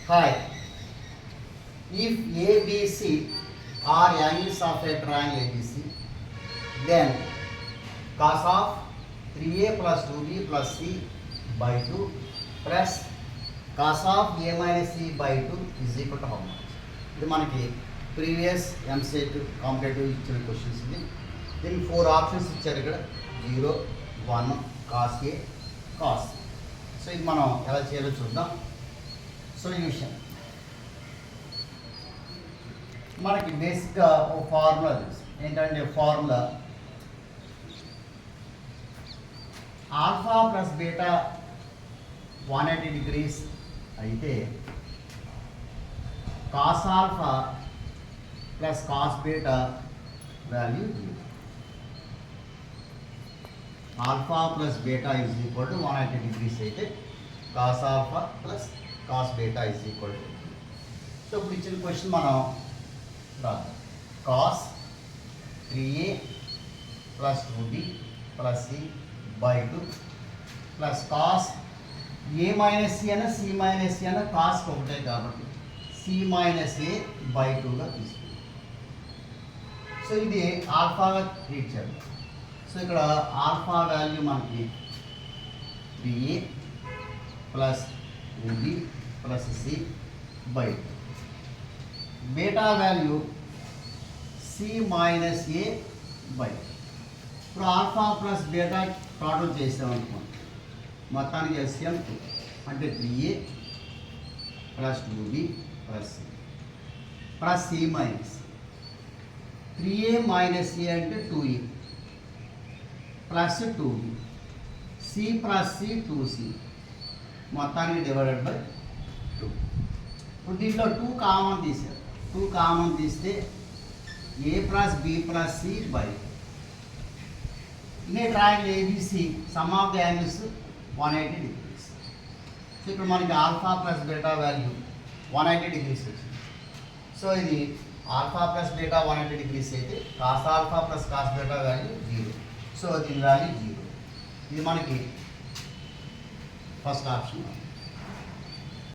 Hi. If ABC are angles of a triangle ABC, then cos of 3a plus 2b plus c by 2 plus cos of a minus c by 2 is equal to how much? ఇది మనకి previous EAMCET competitive ఇచ్చిన questions ఇది. దీనికి 4 options ఇచ్చారు ఇక్కడ, 0, 1, cos A, cos. So ఇది మనం ఎలా చేయాలో చూద్దాం. సొల్యూషన్ మనకి బేసిక్గా ఒక ఫార్ములా తెలుసు. ఏంటంటే formula alpha plus beta 180 degrees అయితే cos alpha plus cos beta value 0. Alpha plus beta is equal to 180 degrees అయితే cos alpha plus cos beta is equal to. So ఇప్పుడు ఇచ్చిన క్వశ్చన్ మనం రాద్దాం. Cos 3a plus 2b plus c by 2 plus cos A minus C అయినా C minus C అయినా కాస్కి ఒకటే కాబట్టి సి మైనస్ ఏ బై 2గా తీసుకుంటాం. సో ఇది ఆల్ఫాగా ట్రీట్ చేద్దాం. సో ఇక్కడ ఆల్ఫా వాల్యూ మనకి 3a plus 2b plus C by 2. Beta value C minus A by. ఇప్పుడు ఆల్ఫా ప్లస్ బీటా టోటల్ చేసామనుకోండి, మొత్తానికి ఎస్ఎం 2 అంటే 3a plus 2b plus C plus C minus 3a minus A అంటే 2a plus 2b C plus C 2c మొత్తానికి divided by 2. ఇప్పుడు దీంట్లో 2 common తీసారు. 2 కామన్ తీస్తే A plus B plus C by. ఇదే triangle ABC sum of the angles 180 degrees. So ఇక్కడ మనకి alpha plus beta value 180 degrees వచ్చింది. సో ఇది ఆల్ఫా ప్లస్ బీటా 180 డిగ్రీస్ అయితే cos alpha plus cos beta value 0. So దీని value 0. ఇది మనకి first option.